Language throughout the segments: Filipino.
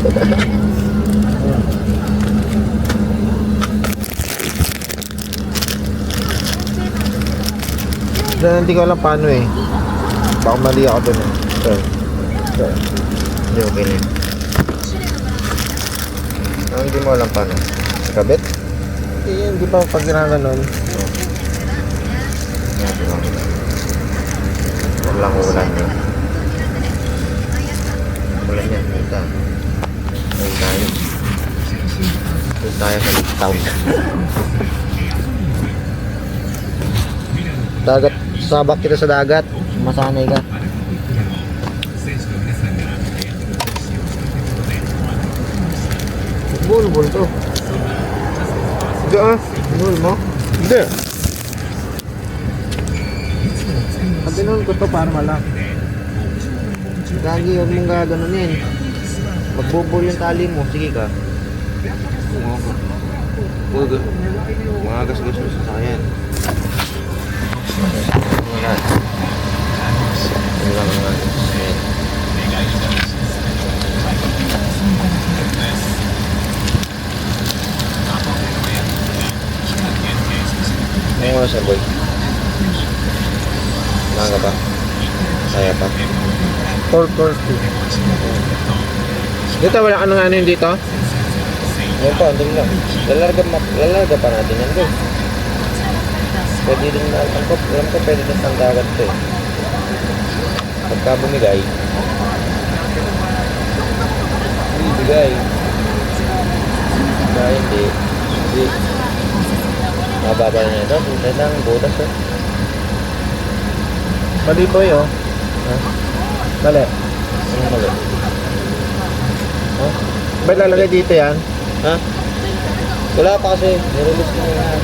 Hindi ko alam paano eh. Baka mali ako dun eh. Sir. Hindi, okay na yun. Hindi mo alam paano. Kabit? Hindi pa pag ginaganon. Walang ulan eh. Ulan yan, kita. Ay tayo. Ay tayo sa town. Dagat, sabak kita sa dagat. Masanay ka. Bulbul to. Hindi ah. Bulbul mo? Hindi. Pagbinuhol ko to para malak. Gagi, huwag mong gaganunin. Magbubul yung tali mo. Sige ka. Mga gas-gas mo sa sasakyan. Wala. Wala mga sasakyan. Ngayon mo sa boy. Maga pa? Saya pa? 4:30. Dito wala ka nang ano yun dito? Ngayon pa, andun lang. Lalarga pa natin yan doon. Pwede din na, alam ko pwede din sa dagat ito eh. Pagka bumigay, bibigay. Dahil hindi. Mababa na ito, punta lang, butas eh. Mali po yun. Ha? Mali. Anong mali? Ha? Ba't lalagay dito yan? Ha? Wala pa kasi. Nirelease ko na yan.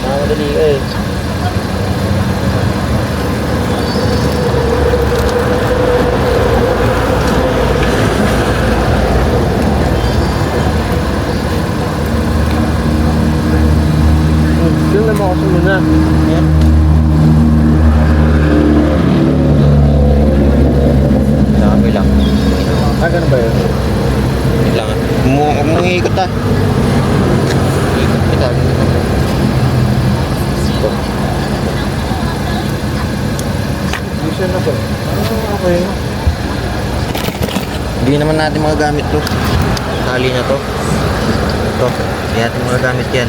Madali eh. Doon naman ako muna. Yan. Nakapay lang. Ah, ganun ba yun? Kailangan. Mungikot ah. Ikot kita. Vision na po. Okay. Hindi naman natin magagamit to. Tali na to. Ito. Hindi natin magagamit yan.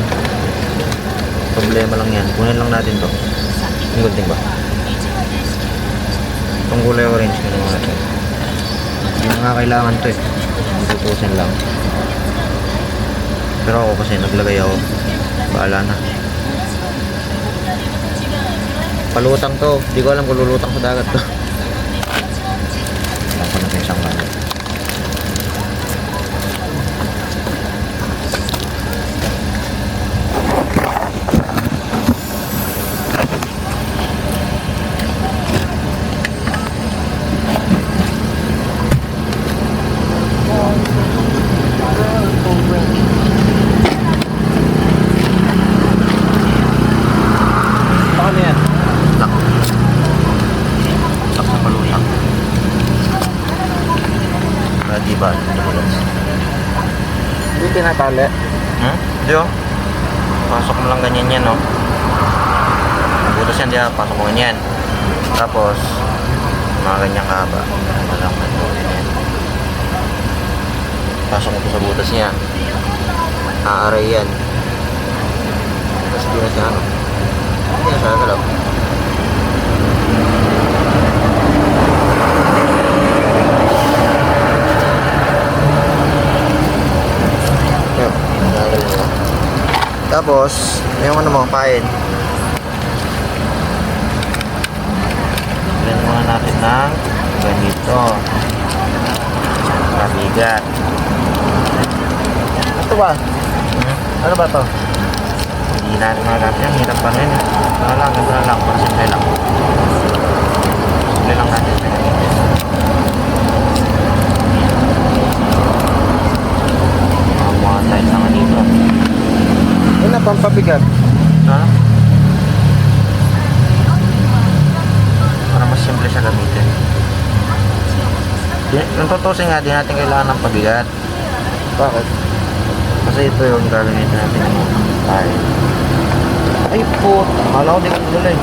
Problema lang yan. Kunin lang natin to. Ang gunting ba? Itong kulay orange ko naman natin. Hindi na nga kailangan to eh. Tutusin lang. Pero ako kasi naglagay ako. Bahala na. Palutang to. Hindi ko alam kung lulutang sa dagat to. Alam ko na sa isang kanya. Diba? Hindi tinatali? Hindi oh. Pasok mo lang ganyan yan oh. Butas yan diyan, pasok mo ganyan. Tapos mga ganyang kahaba. Walang ganyan. Pasok mo sa butas niya. Aaray yan. Tapos hindi na siya ano. Hindi na siya galaw. Tapos, yung ano mo, pain. Bilhin muna natin ng ganito. Mabigat. Ito ba? Ano ba to? Hindi natin magagamit yan. Hirap pa rin. Ano lang, ito na lang. Simple lang. Simple lang natin. Mga tiles na nga dito. Yun na, pampabigat. Ha? Para mas simple siya gamitin. Yung tutusin nga, di natin kailangan ng pabigat. Bakit? Kasi ito yung gagamitin natin ng tayo. Ay po, akala ko di ko tuloy.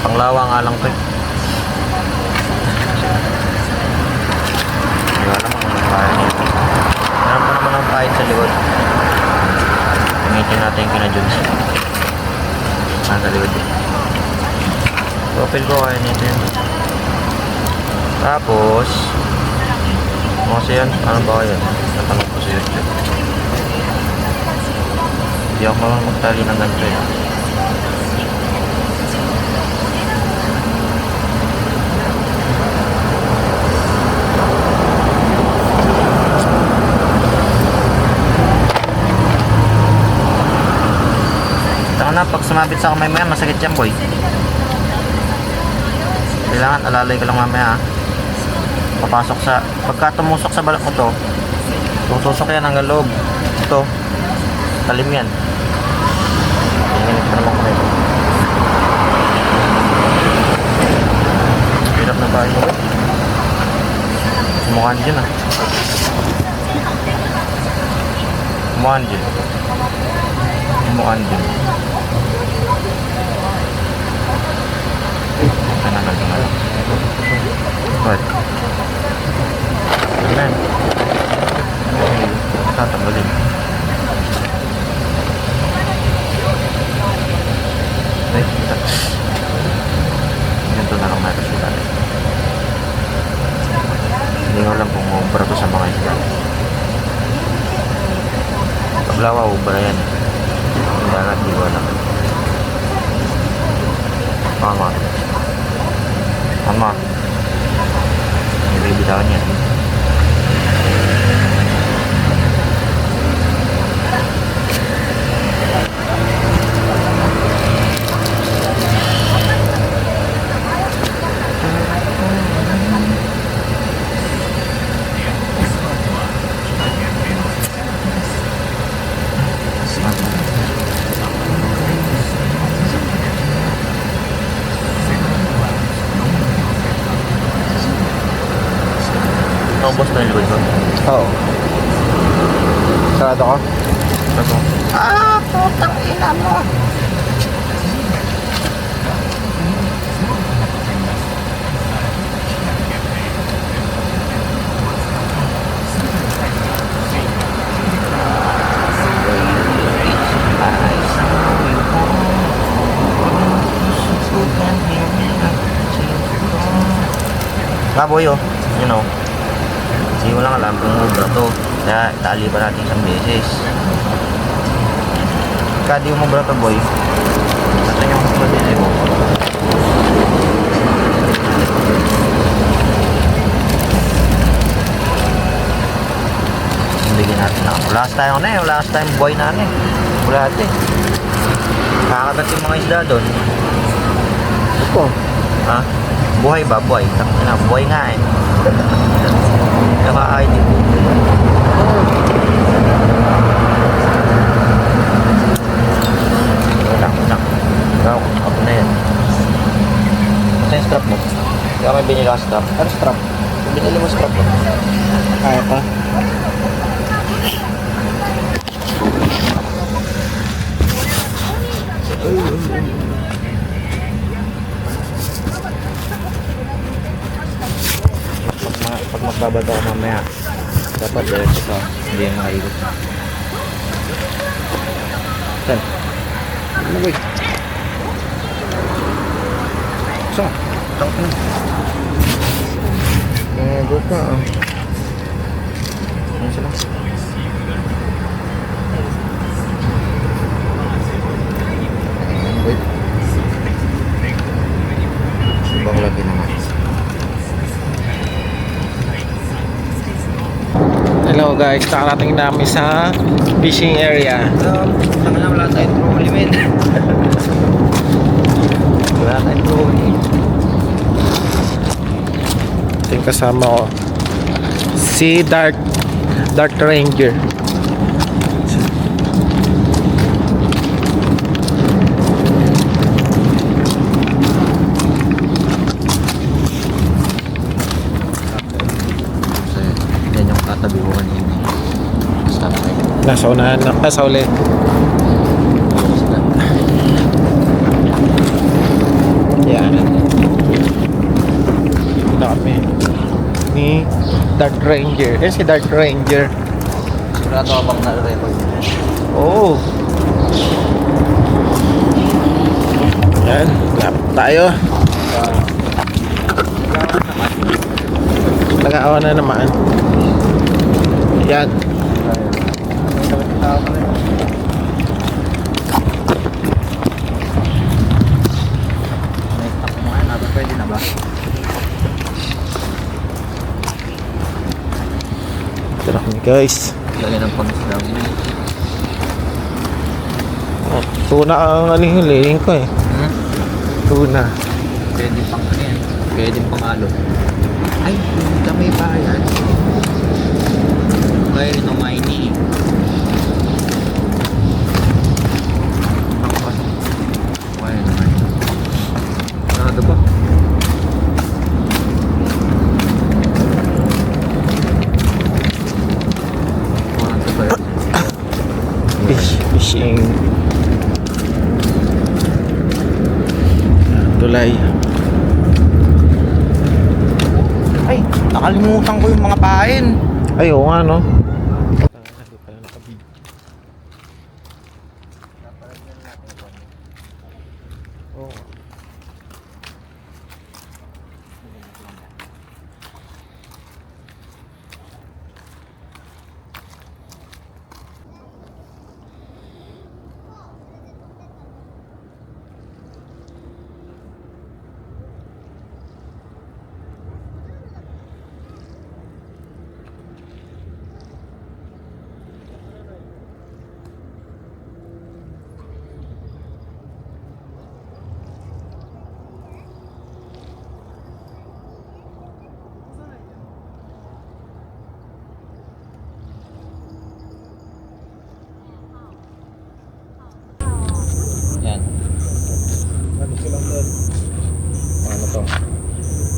Panglawa nga lang to. Hindi ko alam kung anong kaya nito. Meron pa naman ang pahit sa likod. Gamitin natin yung kina-Jones. Sa likod din. Profil ko kaya nito yun. Tapos kasi yan, ano ba yan? Natanong ko sa YouTube. Hindi ako marunong magtali ng ganito eh. Saka na, pag sumabit sa kamay mo yan, masakit yan boy. Kailangan alalay ka lang mamaya ha. Papasok sa, pagka tumusok sa balat mo to, tutusok yan hanggang loob. Ito, talim yan. Tingin pa naman ko rin. Hirap na bahay mo. Mukhaan dyan ah. Mukhaan dyan. Mukhaan dyan. Tanagal ka nga lang. What? Ayan. Tatanggalin. Ay, kita. Ganito na lang natin sila. Hindi ko alam kung ubra to sa mga isla. Paglawa, ubra yan. Hindi alam, hindi ko alam. Tama. Tama. May bitawan yan. Naubos na yung likod ko. Oo. Sarado ka? Tapos, putang ina mo! Baboy oh, you know. Hindi mo lang alam kung ubra to. Kaya itali pa natin isang beses. Kaya di mo ubra to boy. Natin yung pagdili mo. Bigyan natin na. Last time na eh. Last time boy na eh. Wala ate. Kakagat yung mga isda doon. Ito. Ha? Buhay ba? Buhay. Buhay nga eh. Naka-ID po. Wala. Ako na yan. Ito yung strap mo. Kaya may binili ka strap. Ano strap? Binili mo strap mo. Kaya pa? Pag magbabato ka mamaya, dapat diretso ka, hindi yung makaikot. Saan? Ano ba? Saan? Saan ka na? Go ka ah. Ano sila? Wait. Ibang lagi naman. Hello guys, nakarating namin sa fishing area. Wala tayong trolley men. Wala tayong trolley. Ito yung kasama ko. Si Dark Ranger. Nasa unahan na. Sa ulit. Yan. Dito kami. Ni Dark Ranger. Yan si Dark Ranger. Sigurado ka bang nare-record? Oo. Yan. Lapit tayo. Nag-aawa na naman. Yan. Pwede na ba? Tara kami guys. Lagyan ng pang-islam. Oh, tuna ang ano yung liling ko eh. Tuna. Pwede pang ano yan. Pwede pang alo. Ay, pumunta may bayan. Kaya rin ang mining. Kaya naman. Nado ba? Nado ba yun? Fishing. Yan, tulay. Ay, nakalimutan ko yung mga pain. Ay, oo nga no. Oh. Yan. Ano silang doon? Ano to?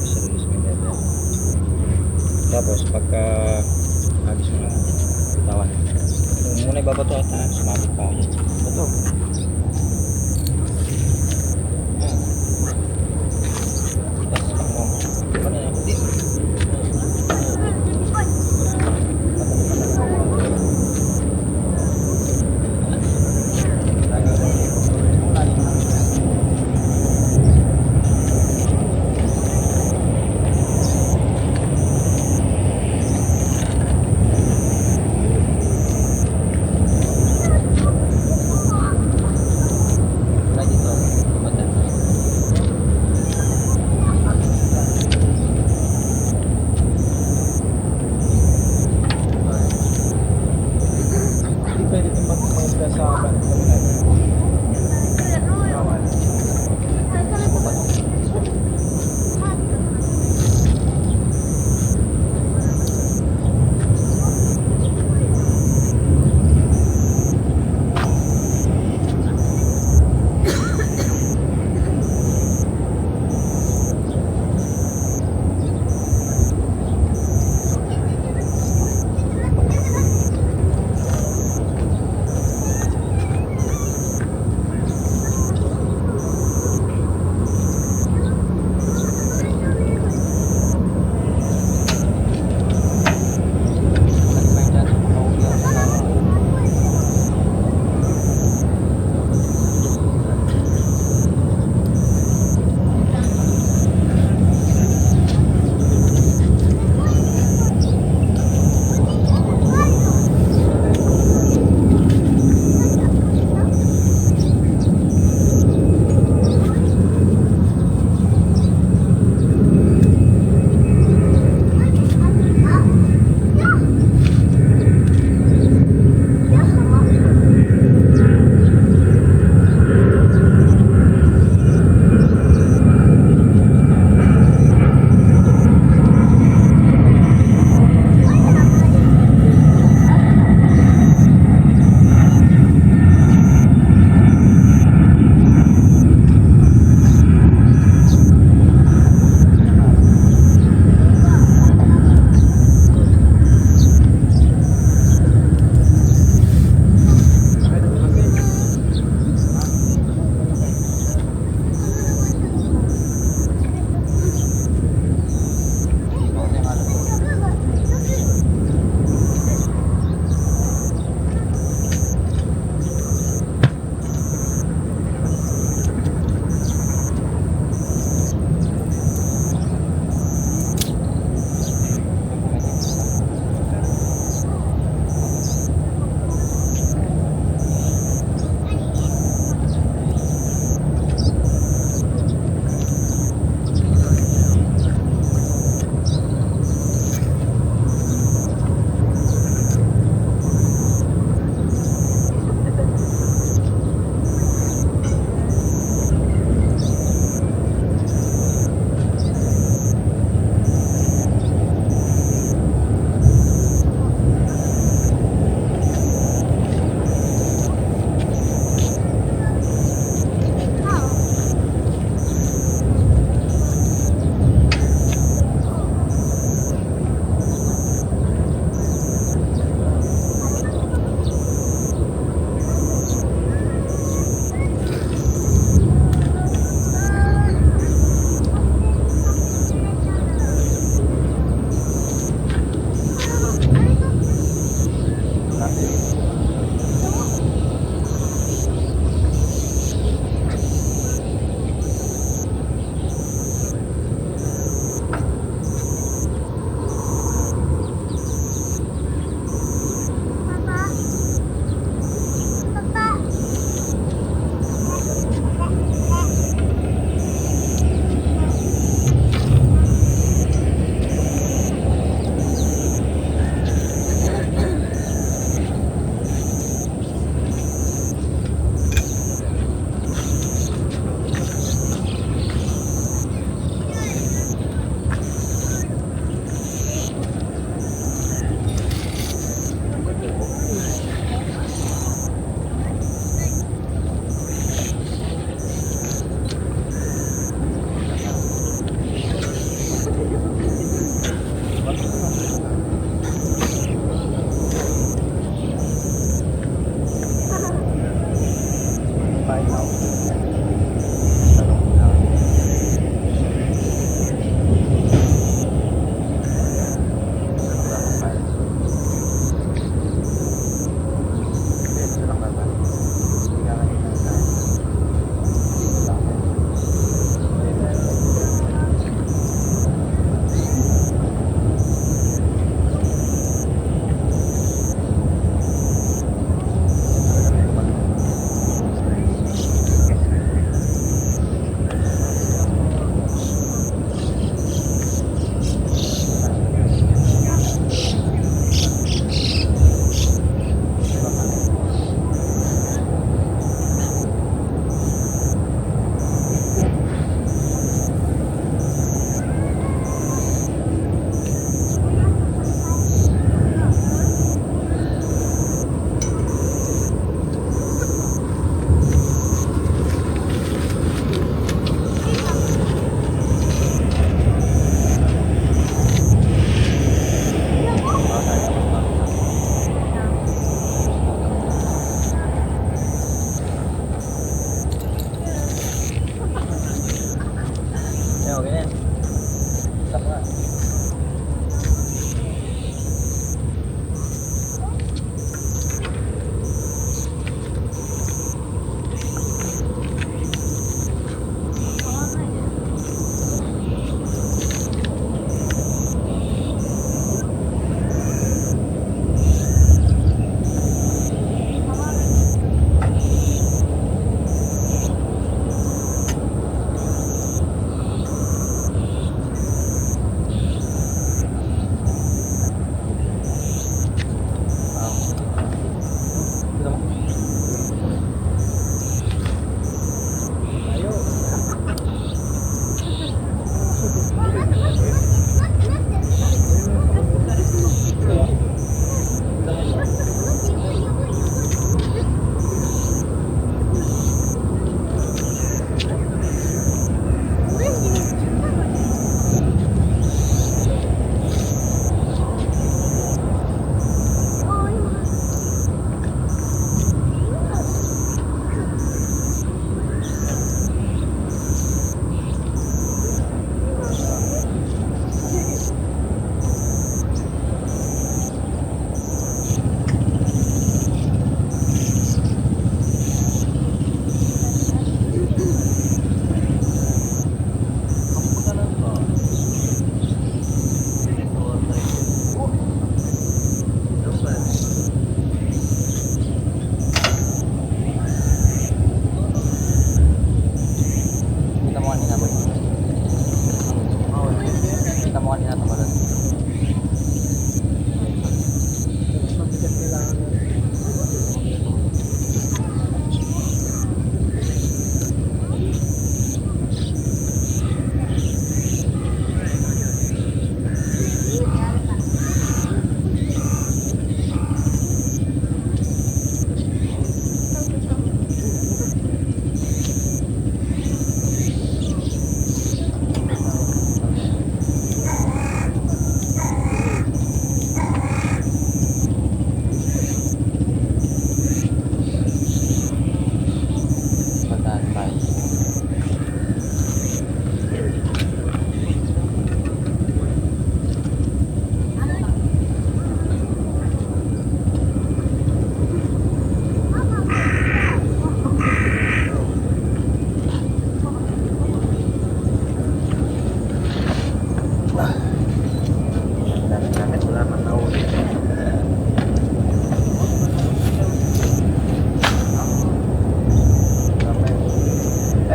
Serious mo yan. Tapos pagka agis mo lang tawan. Muna ibabato at sumabit pa. Ito.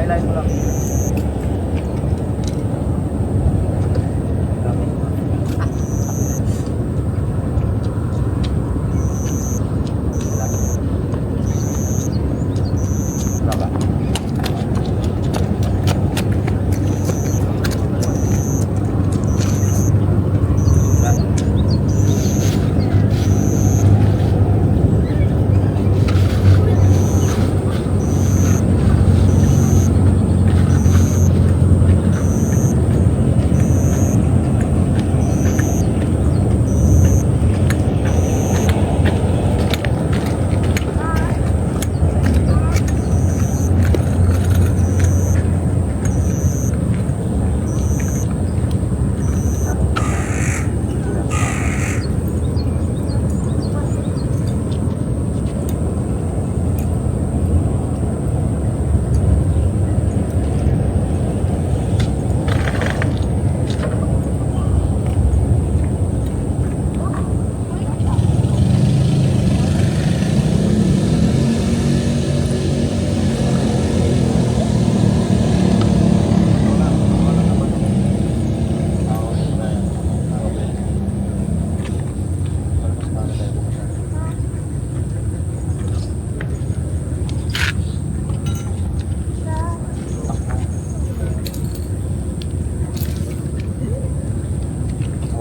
Highlight mo lang. Baba.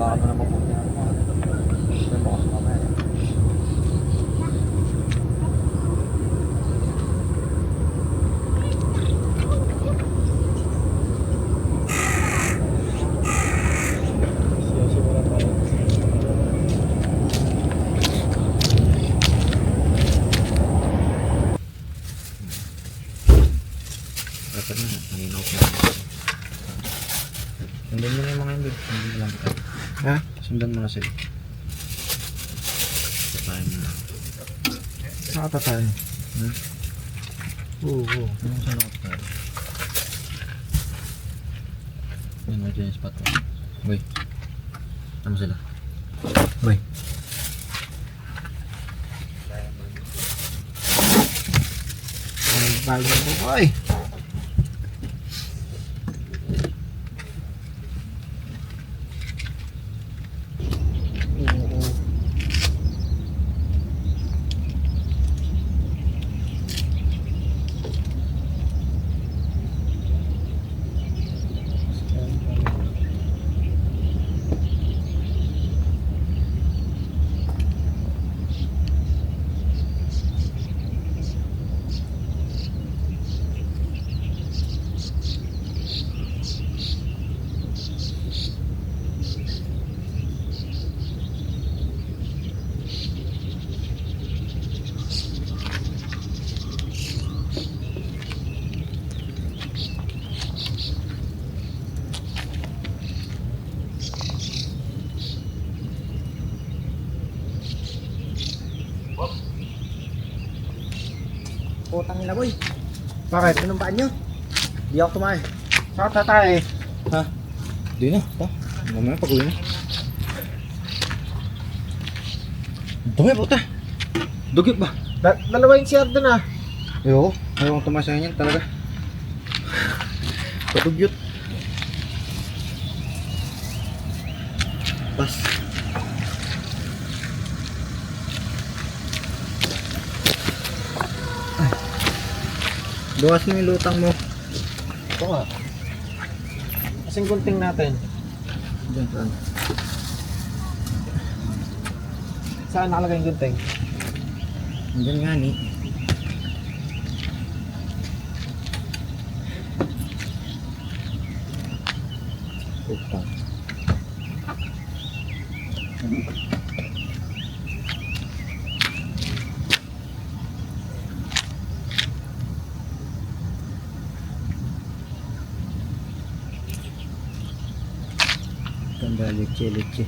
Hawakan mo na mabuti. May bukas mamaya. Dapat na, naninaw ko. Sundan mo na yung mga hindi. Sundan lang kita. Ha? Sundan mo na sila. Patayin mo na. Saan ka tayo? Hmm? Oo. Ano saan ako tayo? Yan, may dyan yung spot ko. Boy. Ano sila? Boy. Ay, bago mo po ay. Putang ina boy. Bakit? Anong baan nyo? Di ako tumae. Saan ka tayo? Ha? Di na. Ta. Mamaya pag-uwi na. Dumi puta. Dugit ba? Dalawa yung CR dun ah. Ayoko. Ayoko tumasahin yan talaga. Padugyot. Pas. Bukas mo yung lutang mo. Ito nga. Kasing gunting natin. Diyan saan? Saan nakalagay yung gunting? Diyan nga ni. Utang. Ganda leche.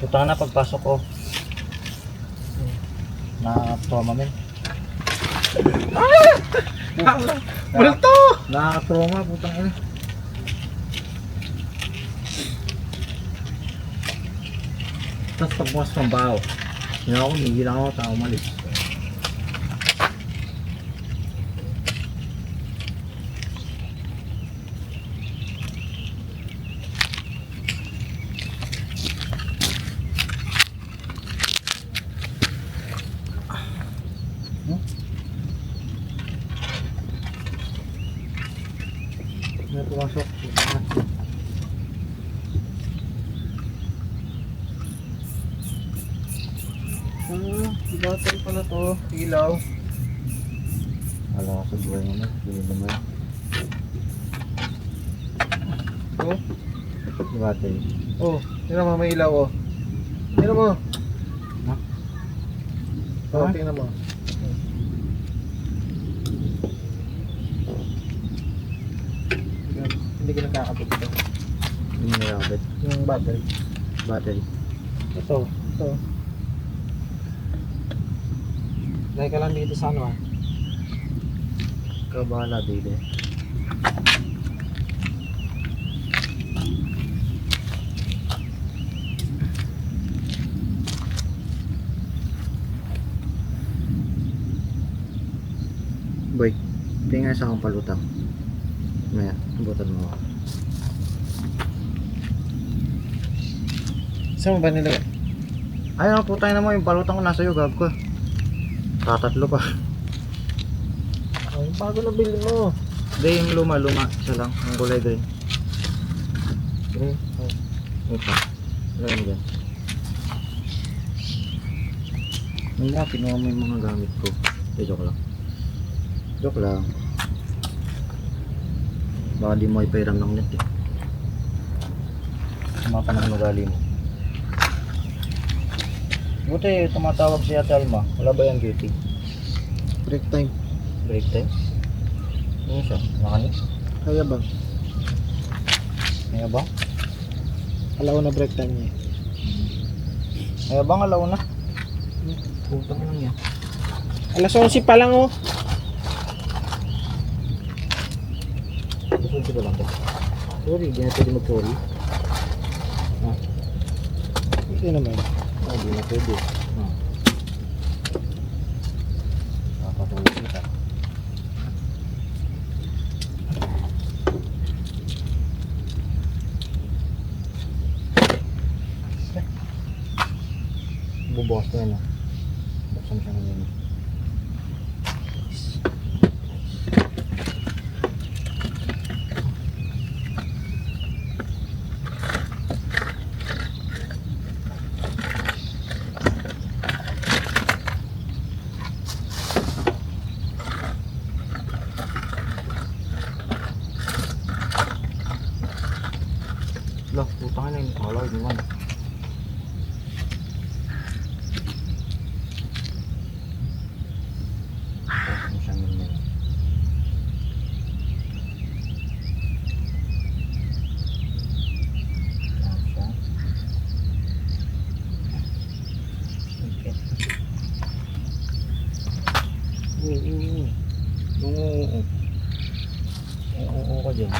Puta na pagpasok ko. Nakakatoma men. Bulto! Nakakatoma putang ina. Tapos pagbukas ng baho. Hindi ako, hindi lang ako tao umalis. May pumasok. Battery pala to. Ilaw. Wala ka sa buhay naman. Hindi naman. Oh. Battery. Oh, tingnan mo, may ilaw oh. Tingnan mo. Ha? Oh, Ha? tingnan mo. Hindi ko nakakabit ito. Hindi mo nakakabit. Yung battery. Battery. Ito. Dahil ka lang dito sa ano ah. Ikaw bahala, baby. Boy, tingnan sa akong palutang. Maya, butan mo ako. Saan mo ba nilagay? Ayun, putay na mo yung palutang ko nasa iyo, gab ko. Tatatlo pa. Oh, yung bago na bili mo. Hindi, yung luma. Isa lang. Yung kulay green. Green. Oh. Ito. Lagyan mo dyan. May nga, kinuha mo yung mga gamit ko. Joke lang. Joke lang. Baka di mo ipairam ng net eh. Sumapa ng magali mo. Buti, tumatawag si Ate Alma. Wala ba yung duty? Break time. Break time? Ano siya? Makanis? Kaya ba? Kaya ba? Alaw na break time niya. Kaya ba nga alaw na? Putang lang yan. Alas 11 pa lang oh. Gusto ko lang to. Sorry, di na pwede mag-sorry. Hindi naman. Oh, di na pwede. Nakakatulog kita. Bubukas ko yan ah. Buksan siya ngayon. Lah, putang na yung color naman. Tapos siyang ganyan. Tapos siya. Okay. Oo ka dyan.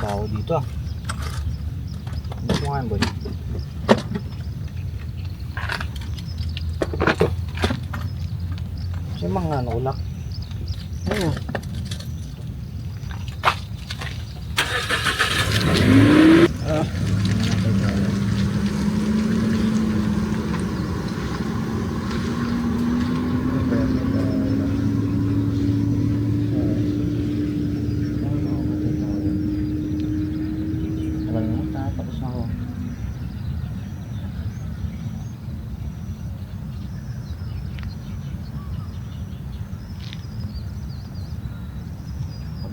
Baho dito ah. Gusto nga yan, boy. Kasi mga nulak. Ano? Ah. Tagal mo, tapos na ako.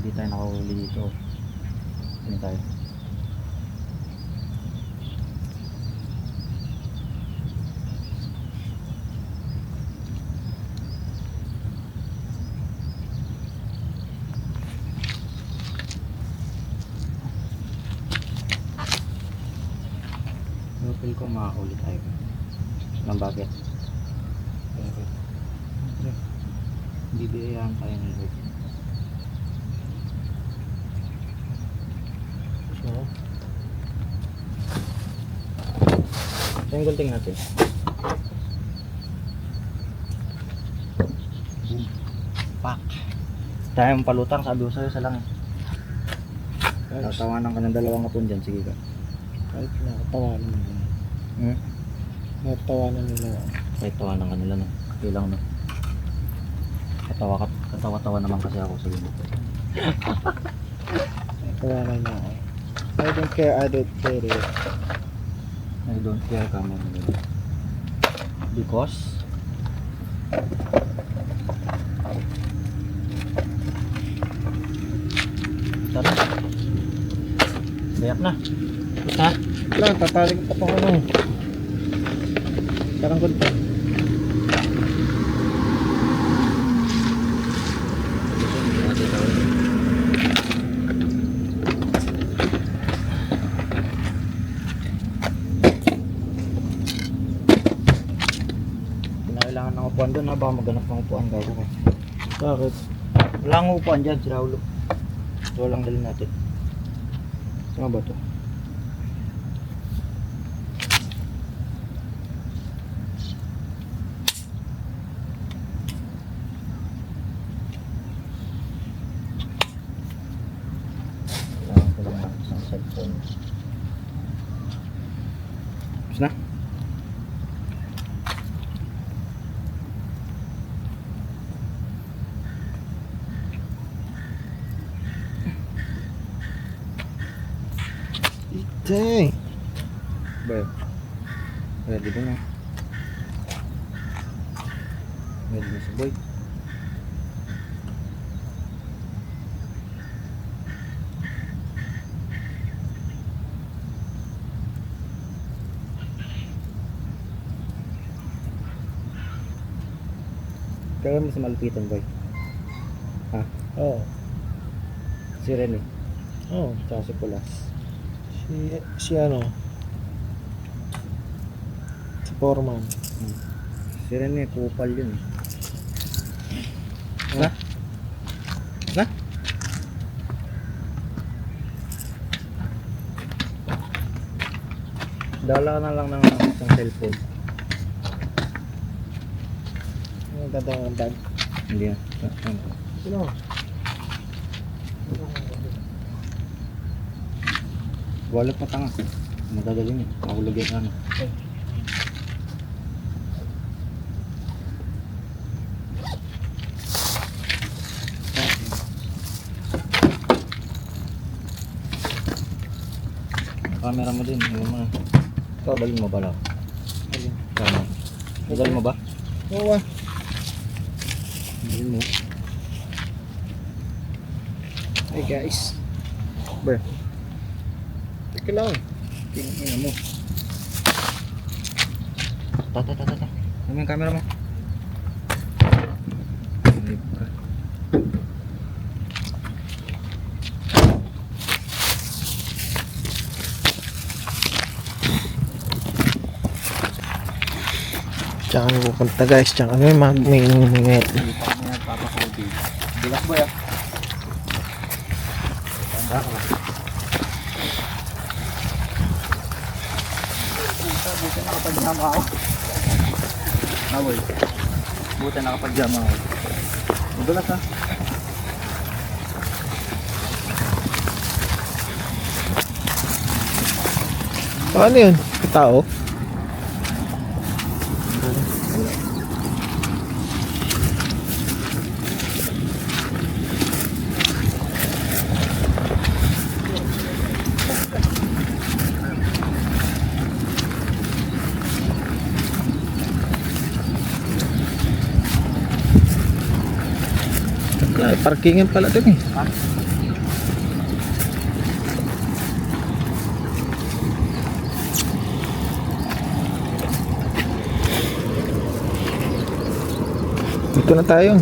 Hindi tayo nakahuli dito. Ano tayo? Feel ko makakuli tayo. Nang bakit? Bibiyayaan tayo ng Lord. So, ito yung gunting natin. Boom. Pak. Tayong palutang, sabi ko sa'yo sa langit. Tatawanan ka ng dalawang kapon dyan, sige ka. Kahit nakatawanan nila. Nakatawanan nila. Kahit tawanan ka nila, no? Okay lang, no? Katawa-tawa naman kasi ako sa limit. Nakatawanan na ako. I don't care, I don't care it. I don't care kami nila. Because tara. Bayak na. Ha? Lang, tataling ko pa ano. Parang gunting. Kinakailangan ng upuan doon, ha? Baka maghanap ng upuan gago ko. Bakit? Wala ang upuan dyan, si Raulo. Ito lang dalhin natin. Ano ba to? Kailangan ko lang ng isang cellphone. Tapos na? Dang. Ba? Ready ba na? Ready na si Boy. Kaya mo sa malupitan, Boy. Ha? Oo. Si Rene. Oo. Tsaka si Pulas. Si ano? Si Foreman. Si Rene, kupal yun. Na? Na? Dala ka na lang ng isang cellphone. Ang ganda ng bag. Hindi yan. Sino? Wallet mo tanga. Madadali niya. Mahulog yan ano. Camera mo din. Iwan mo na. Ikaw, dalhin mo ba lang? Alin? Tama. Dalhin mo ba? Oo ah. Dalhin mo. Hey guys. Ber. Teka lang. Tingin mo. Tata. Ano yung camera mo? Diyan kami pupunta guys. Diyan kami mag-minit. Bilas boy ah. Tanda ka ba? Buti nakapagjama ako. Boy. Buti nakapagjama ako. Madulas ha. Ano yun? Tao? Parkingan pala din eh. Ha? Dito na tayo.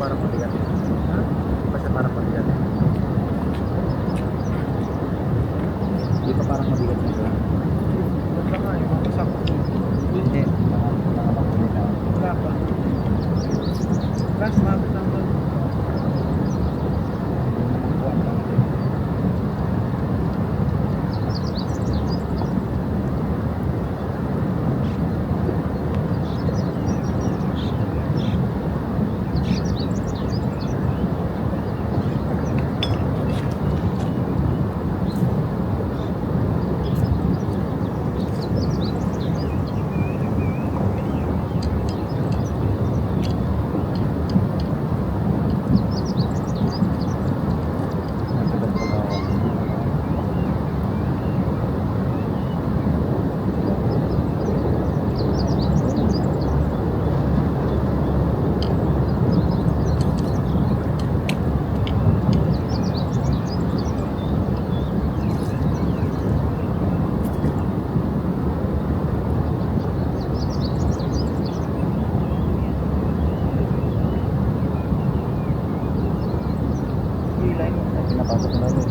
parang mabigat. Ha? Di pa siya parang mabigat. Di pa parang mabigat na siya. Basta nga, yung mga sakto. Hindi. Mga makulit na. Wala pa. Last month lang doon. Pinapasok na rin.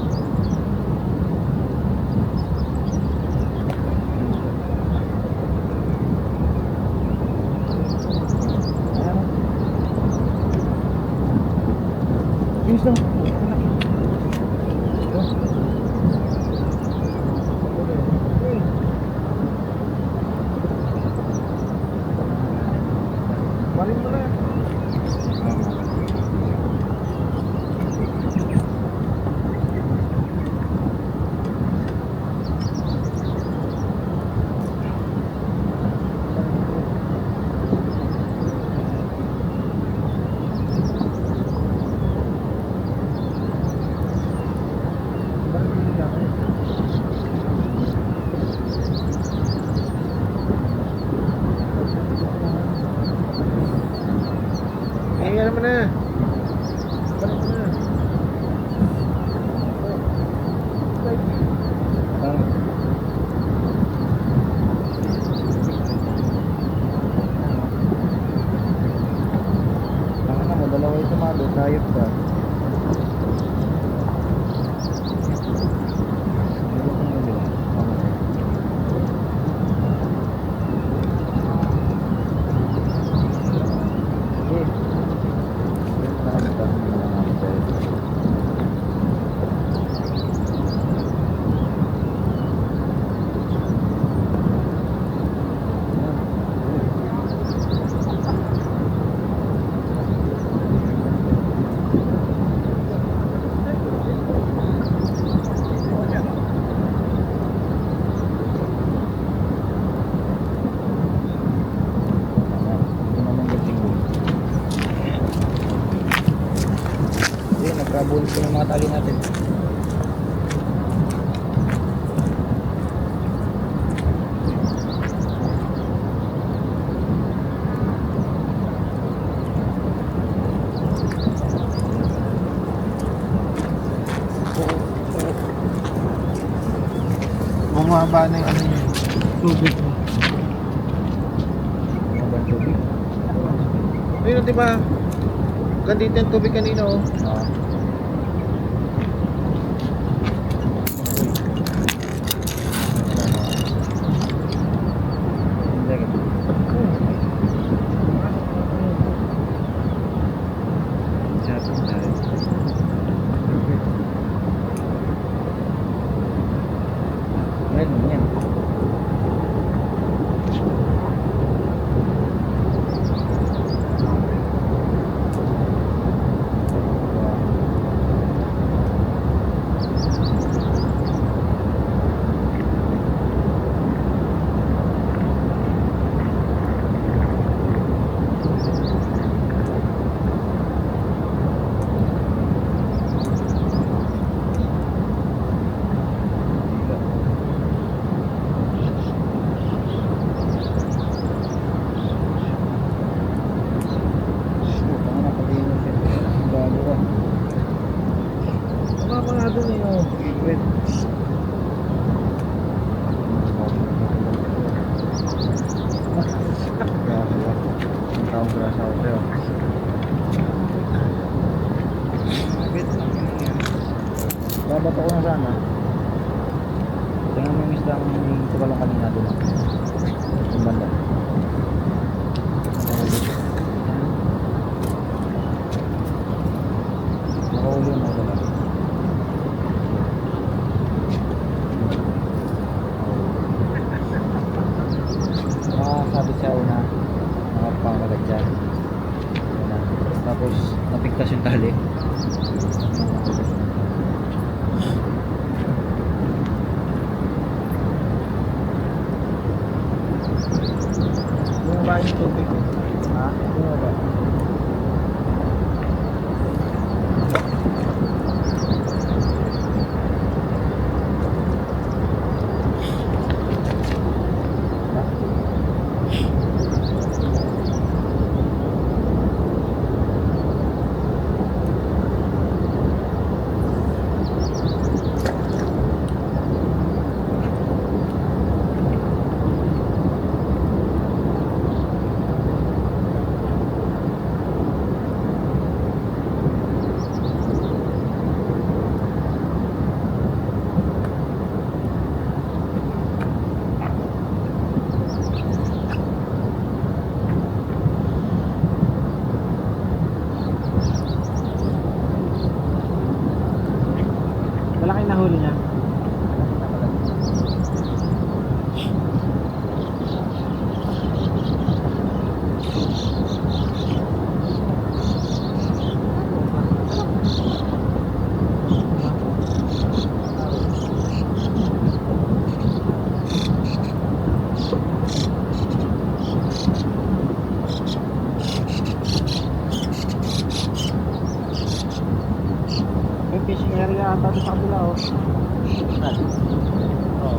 Ayos lang. Balik mo na. Ayan mo na. Balik mo na. Ang mo, dalawa yung sumalo, sayop ka. Nagkabulit ko yung mga tali natin. Bumaba na yung ano yun. Tubig mo. Mga tubig. Ayun, di ba? Gandito yung tubig kanina, oh. doon eh, oh. Wait. Ang taong grasa ako sa'yo. bato ko na sana. Tingnan mo yung isdang tumalong kanina doon. Yung banda. Nakahuli yung mga dala. Nakasabit siya una. Nakapangagad siya. Tapos napigtas yung tali. Bumaba yung tubig. Ha? Bumaba. Malaki na huli niya. May fishing area ata doon sa kabila oh. Oo.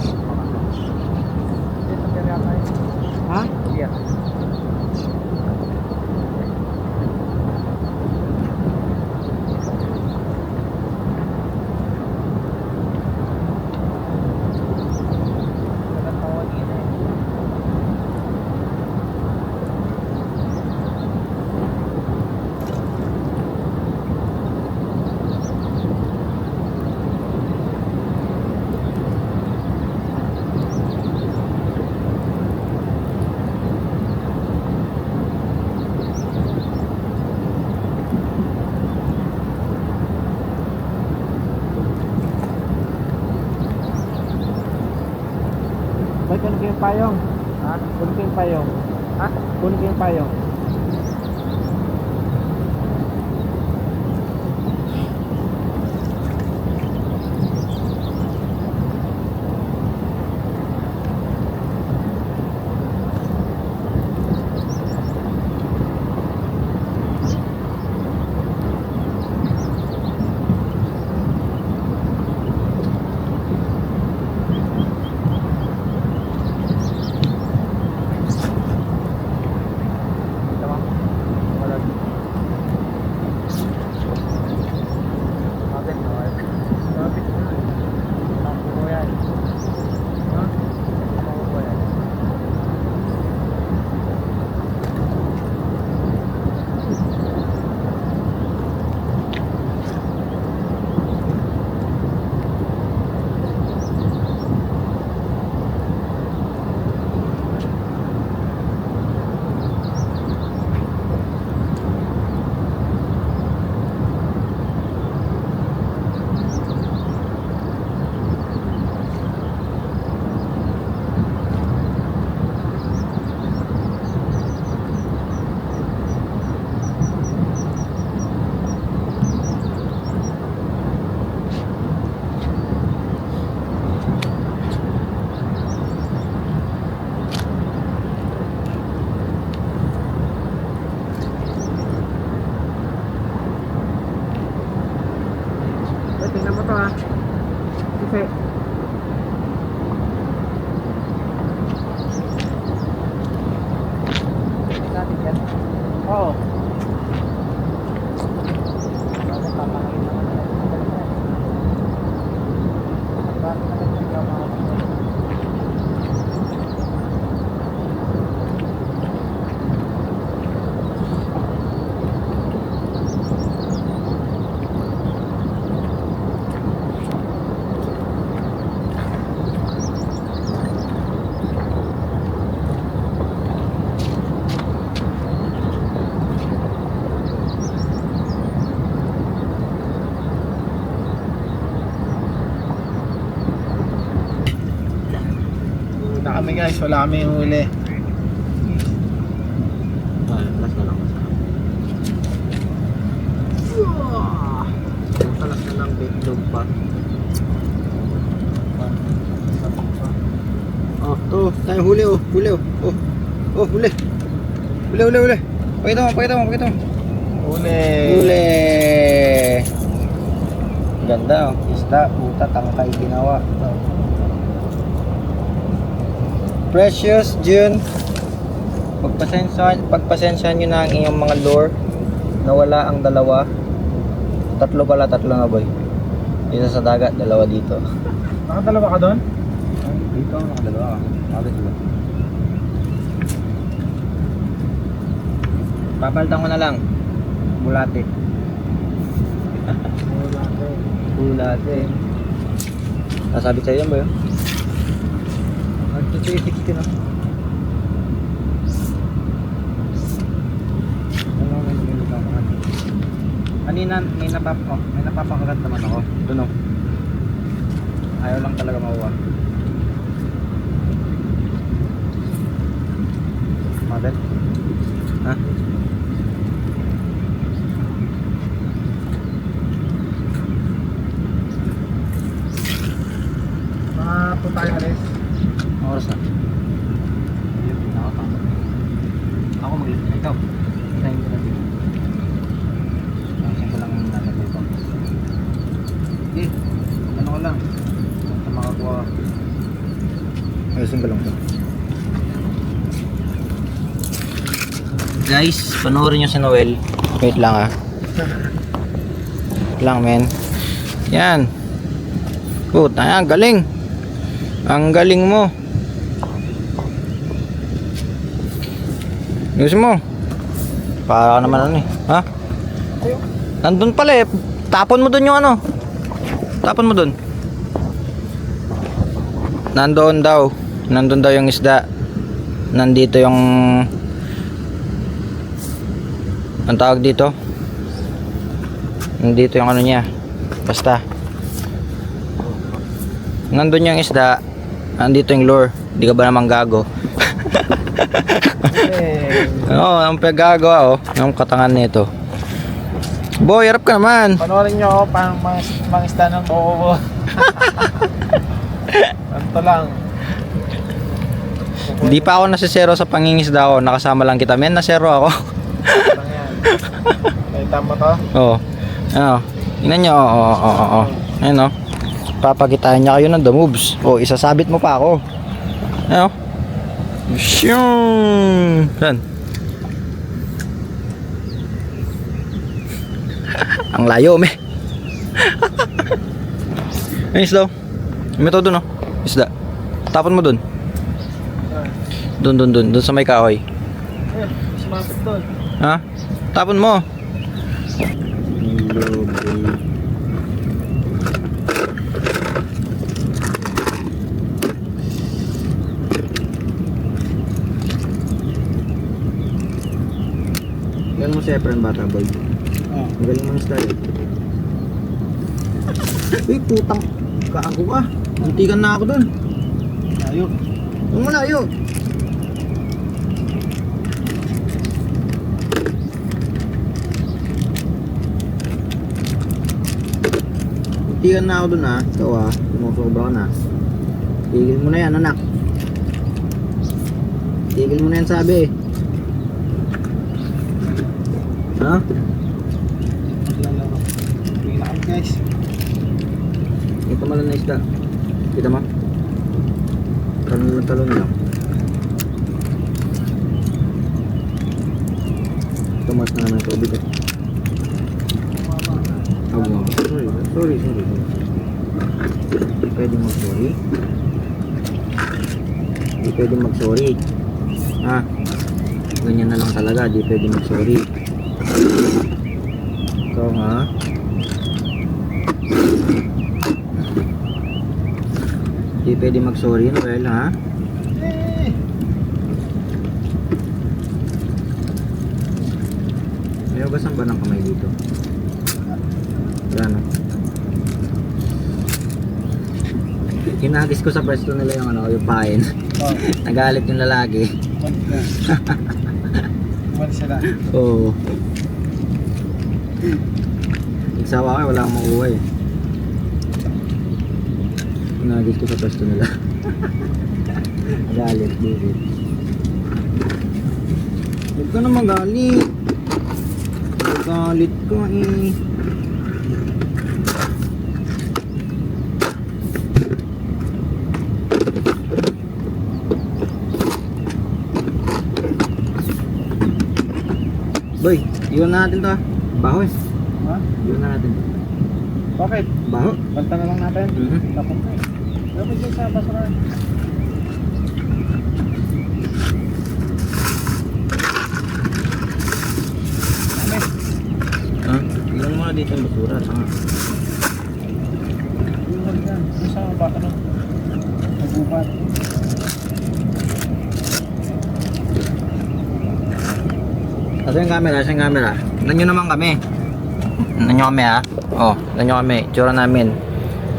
Dito kaya tayo. Ha? Iya. Ba't kunin ko yung payong? Ha? Kunin ko yung payong. Ha? Kunin ko yung payong. Tingnan mo to ha. Kasi natin yan. Oo. Bakit papakain naman yan? Bakit naman yung gawin? kami guys, wala kami huli. Last na lang. Last na lang, bitlog pa. Oh, to, tayo huli oh, huli oh. Oh, huli. Huli. Pakita mo. Huli. Ganda oh, isda, puta, tangkay ginawa. Precious June. Pagpasensyahan nyo na ang inyong mga lure. Nawala ang dalawa. Tatlo na boy. Isa sa dagat, dalawa dito. Nakadalawa ka doon? Dito, nakadalawa. Bakit ba? Papalitan ko na lang. Bulate. Bulate. Nasabi sa'yo yan ba yun? Nag-360 na. Kanina may napapakagat naman ako. Doon o. Ayaw lang talaga makuha. Bakit? Ha? Po tayo alis. Ang oras na? Ako mag-list na ikaw. Isahin ko na dito. Isahin ko lang yung nasa dito. Eh, ano ko lang. Sa makakuha. Ayusin ko lang ito. Guys, panoorin nyo si Noel. Wait lang ah. Wait lang men. Yan. Puta, ang galing. Ang galing mo. Ayusin mo. Para naman ano eh. Ha? Nandun pala eh. Tapon mo dun yung ano. Tapon mo dun. Nandun daw yung isda. Nandito yung ang tawag dito. Nandito yung ano niya. Basta nandun yung isda. Nandito yung lure. Di ka ba naman gago? Oo, ang pagagawa oh. Yung katangan nito. Boy, harap ka naman. Panoorin nyo ako pang mangisda ng kuko. Ganito lang. Hindi pa ako nasisero sa pangingisda ko. Nakasama lang kita. Men, nasero ako. Lang yan. Nakita mo to? Oo. Ano? Tingnan nyo. Oo. Ayun oh. Papagitaan niya kayo ng the moves. O, isasabit mo pa ako. Ano? Shung! Saan? Ang layo, me. Ay, isda. May to dun, oh. Isda. Tapon mo dun. Dun sa may kahoy. Ayun, sumapit doon. Ha? Tapon mo. Yan mo siya parang bata boy. Oh. Magaling mo style. Uy, putang kaago ka. Muntikan na ako dun. Ayun. Ang malayo. Muntikan na ako dun ha. Ikaw ha. Sumusobra ka na. Tigil mo na yan anak. Tigil mo na yan sabi. Ha? Maglalaro. Uwi na kami guys. Ito malang na isda. Kita mo? Talon lang. Tumas na naman ito. Tubig eh. Sorry. Hindi pwedeng mag-sorry. Hindi pwedeng mag-sorry. Ha? Ganyan na lang talaga. Hindi pwedeng mag-sorry. Ikaw ha? Hindi pwede mag-sorry, Noel, ha? May ugasan ba ng kamay dito? Wala no? Kinagis ko sa pwesto nila yung ano, yung pain. Oh, Nagalit yung lalaki. kuman sila. Oo. Nagsawa ka, wala akong makuha eh. Kinagis ko sa pwesto nila. Nagalit, David. Huwag ka na magalit. Magalit ka eh. Boy, iwan na natin to ah. Baho eh. Ha? Iwan na natin. Bakit? Baho. Banta na lang natin. Tapos na eh. Dapat dyan sa basurahan. Ha? Iwan mo na dito yung basura. Sanga. Iwan yan. Yung sa baka na. Nagupat. Asa yung camera? Asa yung camera? Tignan nyo naman kami. Tignan nyo kami ha. Oh, tignan nyo kami. Tsura namin.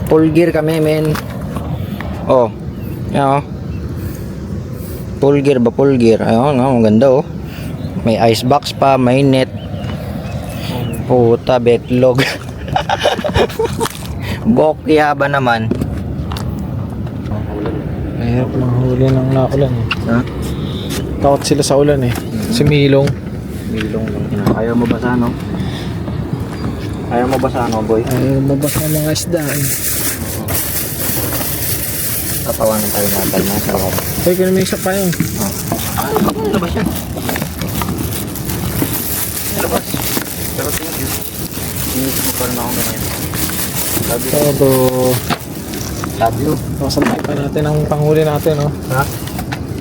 Full gear kami men. Oh. Yan oh. Full gear ba? Full gear. Ayun oh, ang ganda oh. May icebox pa, may net. Puta, backlog. Bokya ba naman? Mahirap manghuli ng naulan eh. Ha? Takot sila sa ulan eh. Sumilong. Milong lang. Ayaw mo basa no? Ayaw mo basa no boy? Ay, mabasa ang mga isda eh. Tatawanan tayo natin na sa loob. Ay, kung may isa pa yun. Labas yan. Labas. Pero thank you. Inisip mo pa rin ako ngayon. Love you. Todo. Love you. Masabay pa natin ang panghuli natin, oh. Ha?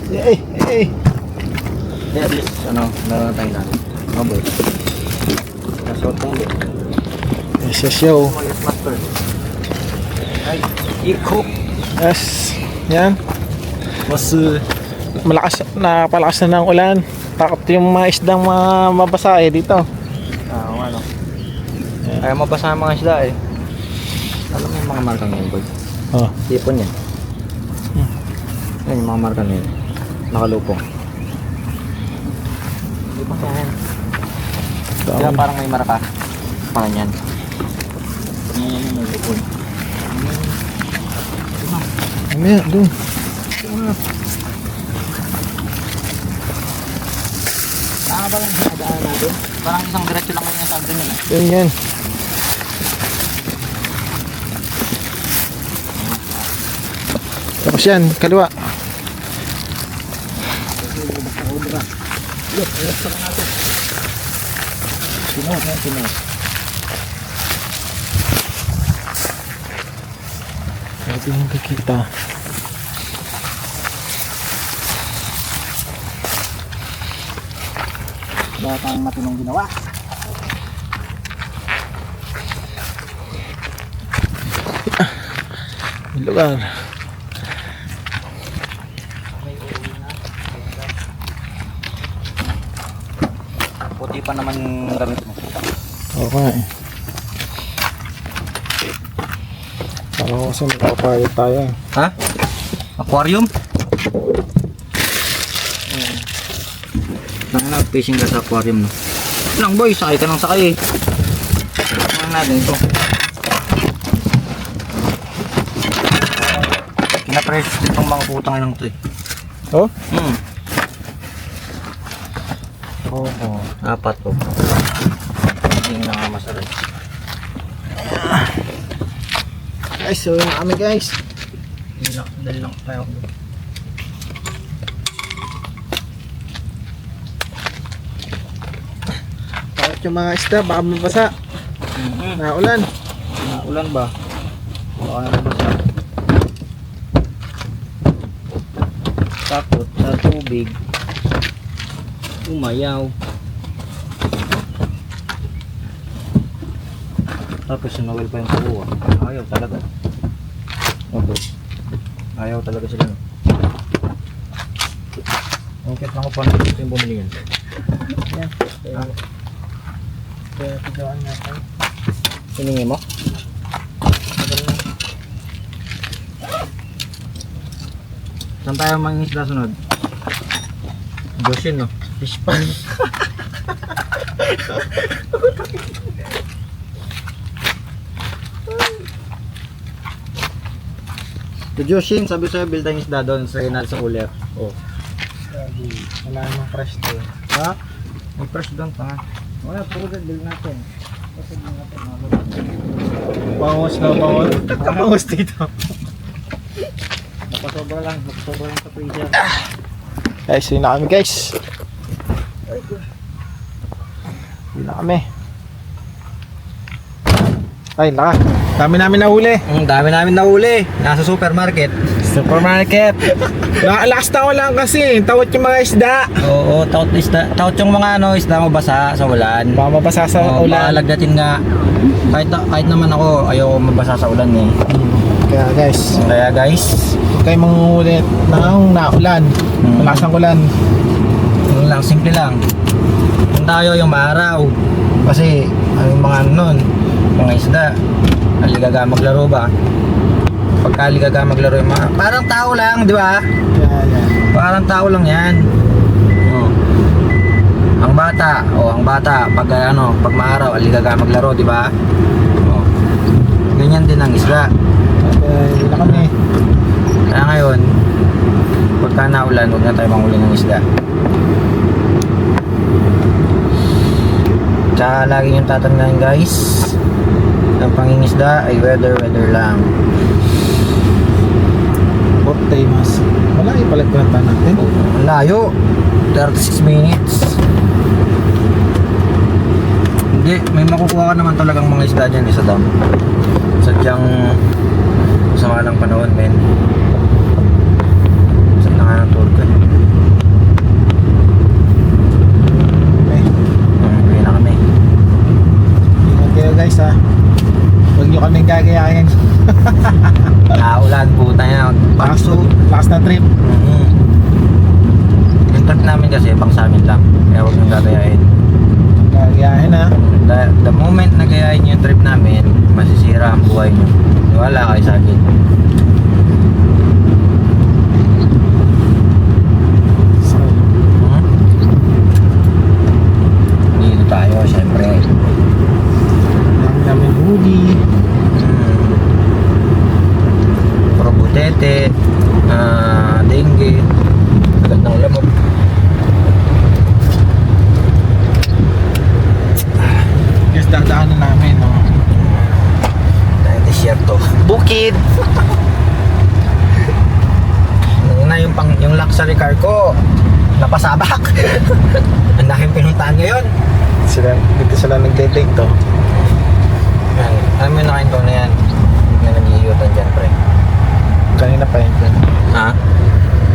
Eh, eh. Hindi, at least, ano, meron na tayo natin. Mga boy. Nasuot ko ulit. Yes, yes, yo. Yes, master. Ay, iko. Yes. Yan. Mas napalakas na ng ulan. Takot yung mga isdang mabasa eh dito. Ano. Ayaw mo basa ang mga isda eh. Alam mo yung mga markang yan, boy? Oh. Tipon yan. Yan yung mga markang yan. Nakalupong. Tipon yan. Kaya parang may marka. Parang yan. Yan yung may lupon. Mamaya, doon. Tama ba lang sinadaan natin? Parang isang diretso lang yung sabi nila. Yun yan. Tapos yan, kaliwa. Pwede yung kikita. Wala tayong matinong ginawa. Lugar. Puti pa naman yung gamit mo. Okay. Parang ko kasi magpapayot tayo. Ha? Aquarium? Fishing ka sa aquarium no? Lang boy, sakay ka ng sakay eh. Tingnan natin ito. Kinaprecious din itong mga putang inang ito eh. Oh? Oo. Apat po. Hindi na nga masarap. Guys, so yun na kami guys. Dali lang tayo. Bakit yung mga isda, baka mabasa. Naulan. Ulan ba? Baka nabasa. Takot sa tubig. Umayaw. Tapos sinawal pa yung kuha. Ayaw talaga. Okay. Ayaw talaga sila no. Okay, lang ko pa na yung bumili yan. Yan. Kaya tigaan natin. Hiningi mo? Saan tayo mangingisda sunod? Joshin, no? Fish pan. To Joshin, sabi sa'yo, build tayong isda doon sa inal sa uler. Oh. Wala namang fresh to. Ha? May fresh doon pa nga. Wala, puro din, build natin. Kasi build natin. Pangos na pangos. Pangos dito. Napasobra lang sa freezer. Guys, yun na kami guys. Yun na kami. Ay, laka. Dami namin nahuli. Dami namin nahuli. Nasa supermarket. Supermarket. Last na lang kasi. Tawad yung mga isda. Oo, taot yung mga isda mabasa sa ulan. Baka mabasa sa Oo, ulan. Lagdatin nga. Kahit naman ako, ayoko mabasa sa ulan eh. Kaya guys, Kaya guys, huwag kayong mangungulit ng naulan. Malakas ang ulan. yun lang, simple lang. Kung tayo yung maaraw. Kasi, yung mga nun, mga isda, aligaga maglaro ba? Pagka aligaga maglaro yung mga, parang tao lang, di ba? Yan, yan. Parang tao lang yan. Oh. Ang bata, pag maaraw, aligaga maglaro, di ba? Oh. Ganyan din ang isda. Yun na kami. Kaya ngayon, pagka naulan, huwag na tayo manghuli ng isda. Tsaka lagi yung tatandaan guys, ang pangingisda ay weather lang. Birthday mas. Wala yung palagpunta natin. Ang layo, 36 minutes. Hindi, may makukuha ka naman talagang mga isda dyan sa dam. Sadyang sama ng panahon, men. Saan na nga ng tour ko eh. Uwi na kami. Ingat kayo guys ha. Huwag nyo kaming gagayahin. Ulan, puta yan. Lakas na trip. Yung trip namin kasi pang sa amin lang. Kaya huwag nyo gagayahin. Gagayahin ha. The moment na gayahin nyo yung trip namin, masisira ang buhay nyo. Wala kayo sa akin. Dito tayo, syempre. Dami namin huli. Puro butete, dengue, agad ng lamok. Yes, dadaanan namin. No? Dahil desierto. Bukid! Na yung luxury car ko, napasabak. Ang daking pinuntahan ngayon. Dito sila nag-date to. Yan. Alam mo yung nakain ko na yan. May nag-iiyutan dyan, pre. Kanina pa yun. Ha?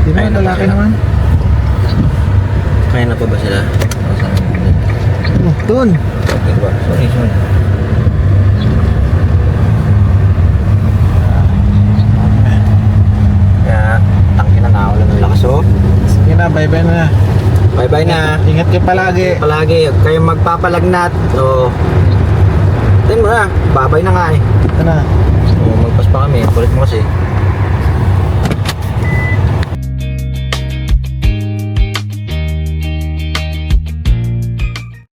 Di ba Ayun na lalaki sila. naman? Kaya na pa ba sila? Doon. Okay ba? Sorry. Kaya, tangin na wala ng lakas oh. Sige na, bye-bye na. Bye-bye na. Ingat kayo palagi. Palagi, huwag kayong magpapalagnat. So, tingin mo na, babay na nga eh. Ito na. Magpas pa kami, kulit mo kasi.